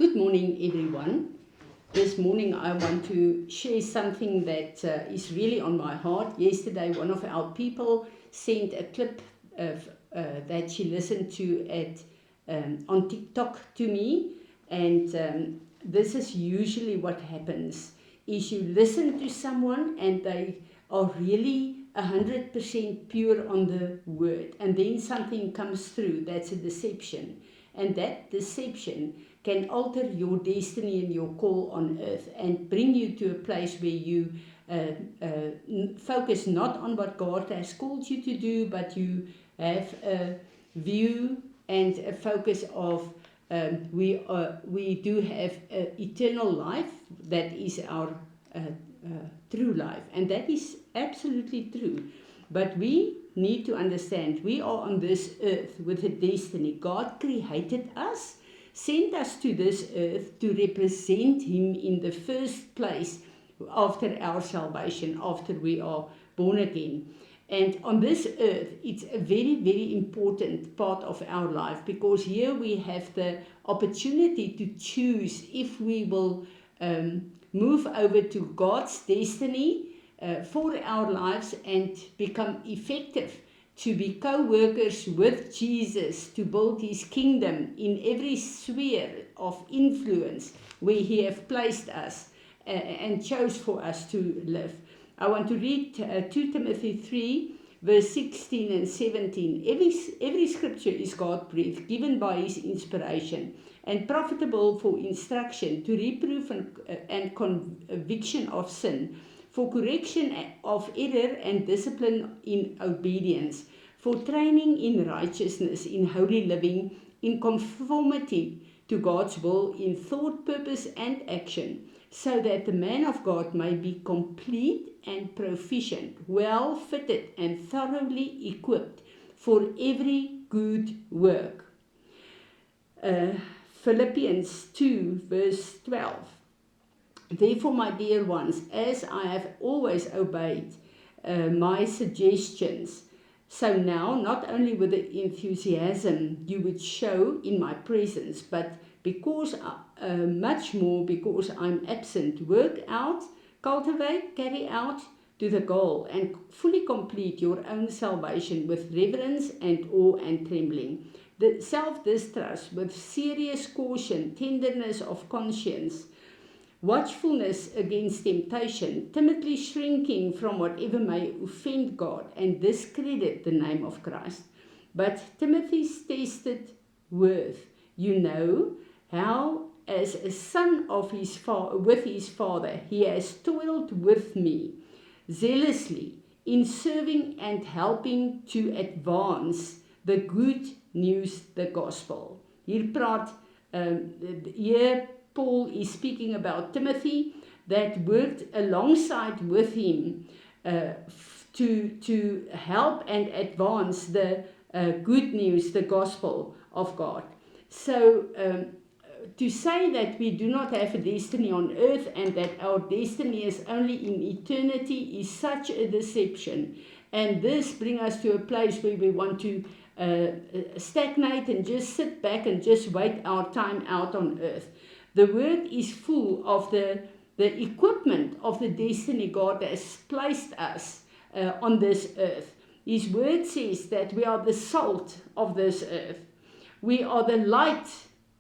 Good morning, everyone. This morning I want to share something that is really on my heart. Yesterday, one of our people sent a clip of, that she listened to on TikTok to me, and this is usually what happens: is you listen to someone and they are really 100% pure on the word, and then something comes through that's a deception, and that deception can alter your destiny and your call on earth and bring you to a place where you focus not on what God has called you to do, but you have a view and a focus of we do have eternal life that is our true life, and that is absolutely true. But we need to understand we are on this earth with a destiny. God created us, sent us to this earth to represent Him in the first place after our salvation, after we are born again. And on this earth, it's a very, very important part of our life, because here we have the opportunity to choose if we will move over to God's destiny for our lives and become effective to be co-workers with Jesus to build His kingdom in every sphere of influence where He has placed us and chose for us to live. I want to read 2 Timothy 3 verse 16 and 17. Every scripture is God-breathed, given by His inspiration, and profitable for instruction, to reproof and conviction of sin, for correction of error and discipline in obedience, for training in righteousness, in holy living, in conformity to God's will, in thought, purpose, and action, so that the man of God may be complete and proficient, well fitted and thoroughly equipped for every good work. Philippians 2 verse 12. Therefore, my dear ones, as I have always obeyed my suggestions, so now, not only with the enthusiasm you would show in my presence, but because much more because I'm absent, work out, cultivate, carry out to the goal, and fully complete your own salvation with reverence and awe and trembling, the self-distrust with serious caution, tenderness of conscience, watchfulness against temptation, timidly shrinking from whatever may offend God and discredit the name of Christ. But Timothy's tested worth, you know, how as a son of with his father, he has toiled with me zealously in serving and helping to advance the good news, the gospel. Hier praat hier Paul is speaking about Timothy that worked alongside with him to help and advance the good news, the gospel of God. So to say that we do not have a destiny on earth and that our destiny is only in eternity is such a deception. And this brings us to a place where we want to stagnate and just sit back and just wait our time out on earth. The word is full of the equipment of the destiny God has placed us on this earth. His word says that we are the salt of this earth. We are the light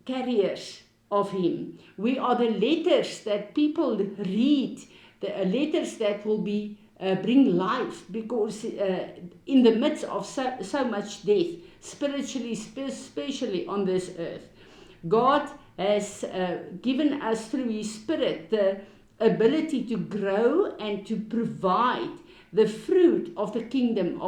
carriers of Him. We are the letters that people read, the letters that will be bring life, because in the midst of so much death, spiritually, especially on this earth, God has given us through His Spirit the ability to grow and to provide the fruit of the kingdom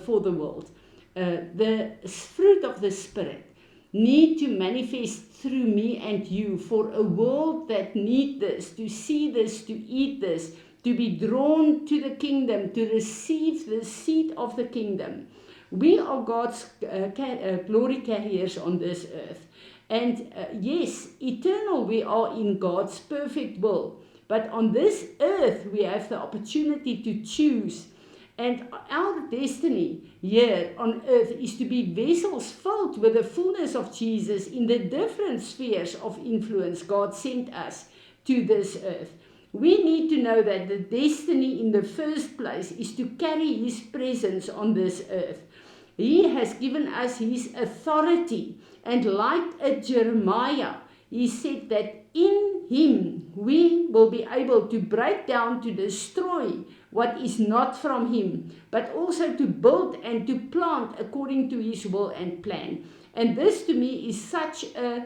for the world. The fruit of the Spirit need to manifest through me and you for a world that need this, to see this, to eat this, to be drawn to the kingdom, to receive the seed of the kingdom. We are God's glory carriers on this earth. And yes, eternal we are in God's perfect will. But on this earth we have the opportunity to choose And our destiny here on earth is to be vessels filled with the fullness of Jesus in the different spheres of influence God sent us to this earth. We need to know that the destiny in the first place is to carry His presence on this earth. He has given us His authority, and like a Jeremiah, He said that in Him we will be able to break down, to destroy what is not from Him, but also to build and to plant according to His will and plan. And this to me is such a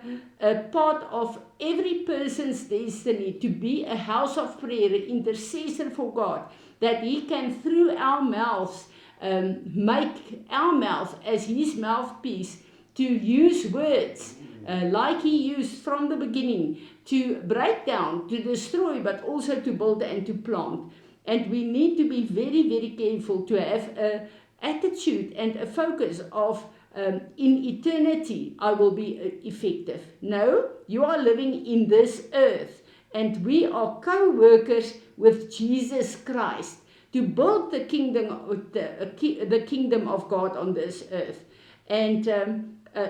part of every person's destiny, to be a house of prayer, an intercessor for God, that He can through our mouths make our mouth as His mouthpiece, to use words like He used from the beginning, to break down, to destroy, but also to build and to plant. And we need to be very, very careful to have an attitude and a focus of in eternity I will be effective. No, you are living in this earth, and we are co-workers with Jesus Christ to build the kingdom of God on this earth. And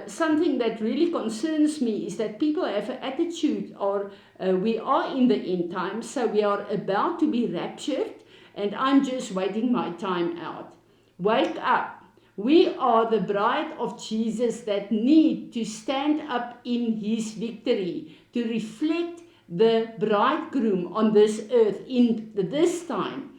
something that really concerns me is that people have an attitude, or we are in the end times, so we are about to be raptured, and I'm just waiting my time out. Wake up. We are the bride of Jesus that need to stand up in His victory, to reflect the bridegroom on this earth in this time.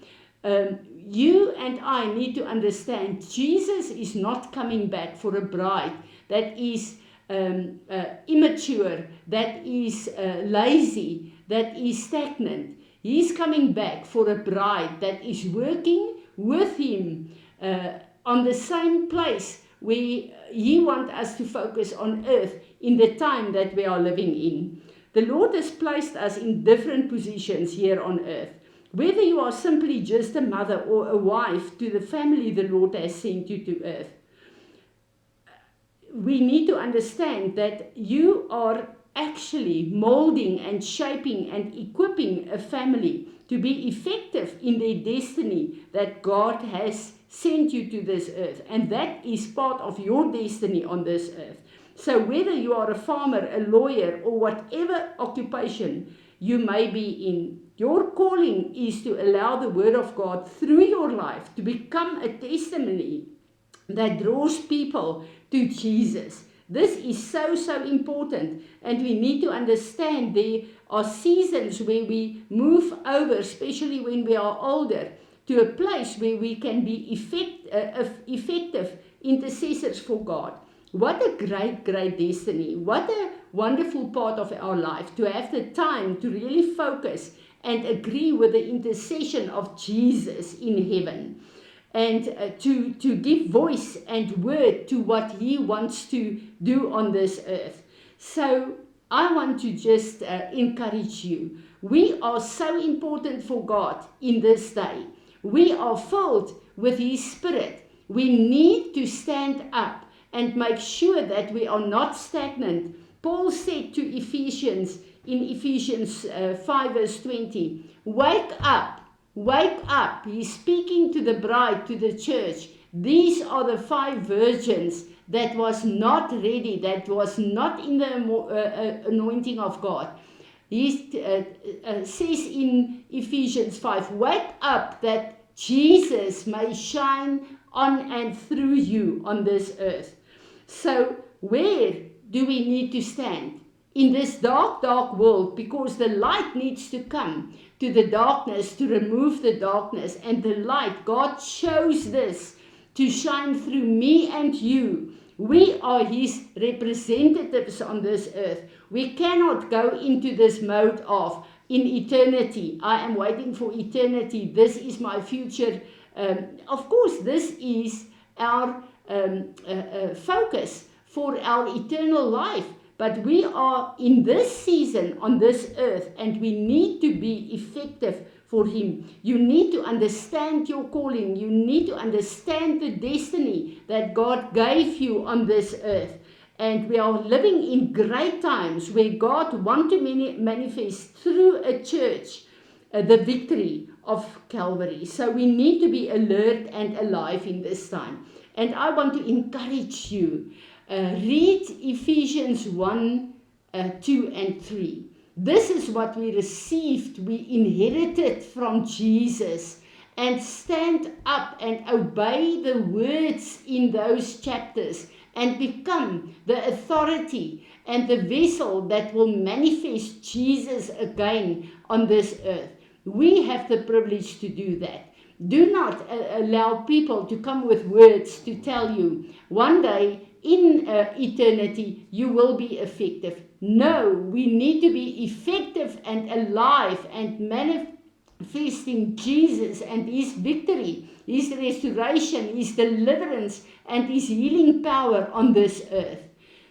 You and I need to understand Jesus is not coming back for a bride that is immature, that is lazy, that is stagnant. He's coming back for a bride that is working with Him on the same place where He wants us to focus on earth in the time that we are living in. The Lord has placed us in different positions here on earth. Whether you are simply just a mother or a wife to the family the Lord has sent you to earth, we need to understand that you are actually molding and shaping and equipping a family to be effective in their destiny that God has sent you to this earth. And that is part of your destiny on this earth. So whether you are a farmer, a lawyer, or whatever occupation you may be in, your calling is to allow the Word of God through your life to become a testimony that draws people to Jesus. This is so, so important, and we need to understand there are seasons where we move over, especially when we are older, to a place where we can be effective intercessors for God. What a great, great destiny. What a wonderful part of our life to have the time to really focus and agree with the intercession of Jesus in heaven, and to give voice and word to what He wants to do on this earth. So I want to just encourage you. We are so important for God in this day. We are filled with His Spirit. We need to stand up and make sure that we are not stagnant. Paul said to Ephesians, in Ephesians 5 verse 20, wake up. Wake up. He's speaking to the bride, to the church. These are the 5 virgins that was not ready, that was not in the anointing of God. He says in Ephesians 5, wake up that Jesus may shine on and through you on this earth. So where do we need to stand? In this dark, dark world, because the light needs to come to the darkness to remove the darkness, and the light, God chose this to shine through me and you. We are His representatives on this earth. We cannot go into this mode of, in eternity, I am waiting for eternity, this is my future. Of course, this is our focus for our eternal life. But we are in this season on this earth, and we need to be effective for Him. You need to understand your calling. You need to understand the destiny that God gave you on this earth. And we are living in great times where God wants to manifest through a church the victory of Calvary. So we need to be alert and alive in this time. And I want to encourage you, read Ephesians 1, 2 and 3. This is what we received, we inherited from Jesus. And stand up and obey the words in those chapters and become the authority and the vessel that will manifest Jesus again on this earth. We have the privilege to do that. Do not allow people to come with words to tell you one day in eternity you will be effective. No, we need to be effective and alive and manifesting Jesus and His victory, His restoration, His deliverance, and His healing power on this earth.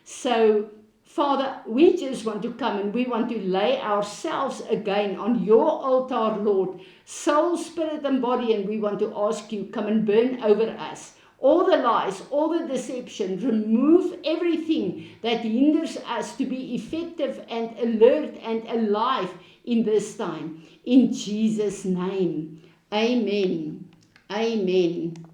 So, Father, we just want to come and we want to lay ourselves again on your altar, Lord, soul, spirit, and body, and we want to ask you, come and burn over us all the lies, all the deception, remove everything that hinders us to be effective and alert and alive in this time. In Jesus' name, amen. Amen.